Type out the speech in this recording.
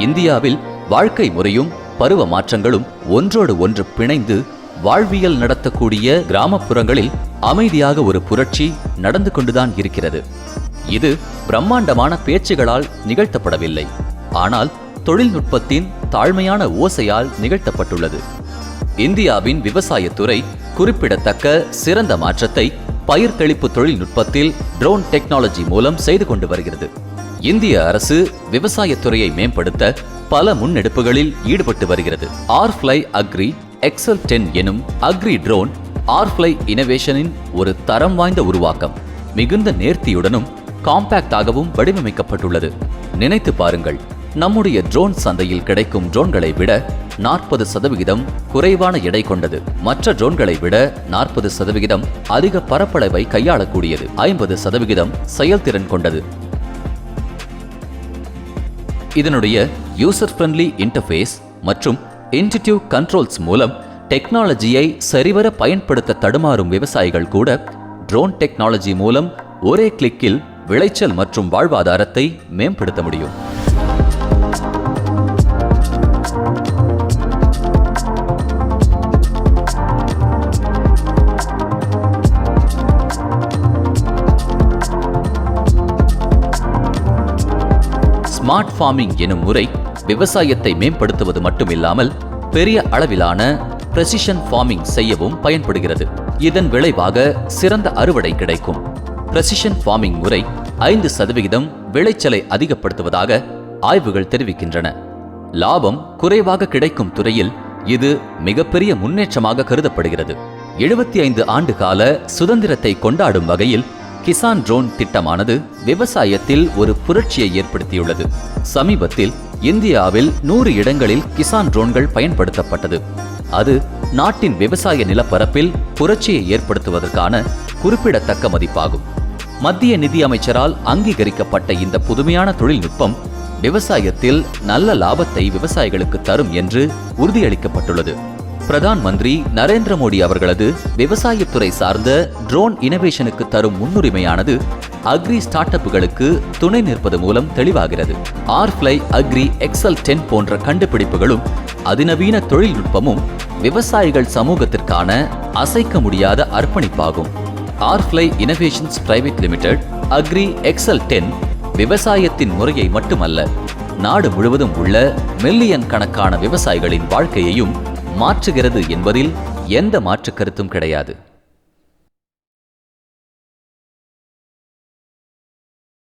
இந்தியாவில் வாழ்க்கை முறையும் பருவ மாற்றங்களும் ஒன்றோடு ஒன்று பிணைந்து வாழ்வியல் நடத்தக்கூடிய கிராமப்புறங்களில் அமைதியாக ஒரு புரட்சி நடந்து கொண்டுதான் இருக்கிறது. இது பிரம்மாண்டமான பேச்சுகளால் நிகழ்த்தப்படவில்லை, ஆனால் தொழில்நுட்பத்தின் தாழ்மையான ஓசையால் நிகழ்த்தப்பட்டுள்ளது. இந்தியாவின் விவசாயத்துறை குறிப்பிடத்தக்க சிறந்த மாற்றத்தை பயிர் தெளிப்பு தொழில்நுட்பத்தில் ட்ரோன் டெக்னாலஜி மூலம் செய்து கொண்டு வருகிறது. இந்திய அரசு விவசாயத்துறையை மேம்படுத்த பல முன்னெடுப்புகளில் ஈடுபட்டு வருகிறது. ஆர்ஃப்ளை அக்ரி எக்ஸல் 10 எனும் அக்ரி ட்ரோன் ஆர்ஃப்ளை இனோவேஷனின் ஒரு தரம் வாய்ந்த உருவாக்கம். மிகுந்த நேர்த்தியுடனும் காம்பாக்டாகவும் வடிவமைக்கப்பட்டுள்ளது. நினைத்து பாருங்கள், நம்முடைய ட்ரோன் சந்தையில் கிடைக்கும் ட்ரோன்களை விட 40% குறைவான எடை கொண்டது. மற்ற ட்ரோன்களை விட 40% அதிக பரப்பளவை கையாளக்கூடியது. 50% செயல்திறன் கொண்டது. இதனுடைய யூசர் ஃப்ரெண்ட்லி இன்டர்ஃபேஸ் மற்றும் இன்ட்யூட்டிவ் கண்ட்ரோல்ஸ் மூலம் டெக்னாலஜியை சரிவர பயன்படுத்த தடுமாறும் விவசாயிகள் கூட ட்ரோன் டெக்னாலஜி மூலம் ஒரே கிளிக்கில் விளைச்சல் மற்றும் வாழ்வாதாரத்தை மேம்படுத்த முடியும். ஸ்மார்ட் ஃபார்மிங் எனும் முறை விவசாயத்தை மேம்படுத்துவது மட்டுமில்லாமல் பெரிய அளவிலான பிரெசிஷன் ஃபார்மிங் செய்யவும் பயன்படுகிறது. இதன் விளைவாக சிறந்த அறுவடை கிடைக்கும். பிரெசிஷன் ஃபார்மிங் முறை 5% விளைச்சலை அதிகப்படுத்துவதாக ஆய்வுகள் தெரிவிக்கின்றன. லாபம் குறைவாக கிடைக்கும் துறையில் இது மிகப்பெரிய முன்னேற்றமாக கருதப்படுகிறது. 75 ஆண்டு கால சுதந்திரத்தை கொண்டாடும் வகையில் கிசான் ட்ரோன் திட்டமானது விவசாயத்தில் ஒரு புரட்சியை ஏற்படுத்தியுள்ளது. சமீபத்தில் இந்தியாவில் 100 இடங்களில் கிசான் ட்ரோன்கள் பயன்படுத்தப்பட்டது. அது நாட்டின் விவசாய நிலப்பரப்பில் புரட்சியை ஏற்படுத்துவதற்கான குறிப்பிடத்தக்க மதிப்பாகும். மத்திய நிதி அமைச்சரால் அங்கீகரிக்கப்பட்ட இந்த புதுமையான தொழில்நுட்பம் விவசாயத்தில் நல்ல லாபத்தை விவசாயிகளுக்கு தரும் என்று உறுதியளிக்கப்பட்டுள்ளது. பிரதான் மந்திரி நரேந்திர மோடி அவர்களது விவசாயத்துறை சார்ந்த ட்ரோன் இனோவேஷனுக்கு தரும் முன்னுரிமையானது அக்ரி ஸ்டார்ட் அப்புகளுக்கு துணை நிற்பது மூலம் தெளிவாகிறது. ஆர்ஃப்ளை அக்ரி எக்ஸல் 10 போன்ற கண்டுபிடிப்புகளும் அதிநவீன தொழில்நுட்பமும் விவசாயிகள் சமூகத்திற்கான அசைக்க முடியாத அர்ப்பணிப்பாகும். Arfly innovations private limited agri excel 10 விவசாயத்தின் முறையை மட்டுமல்ல, நாடு முழுவதும் உள்ள மில்லியன் கணக்கான விவசாயிகளின் வாழ்க்கையையும் மாற்றுகிறது என்பதில் எந்த மாற்று கருத்தும் கிடையாது.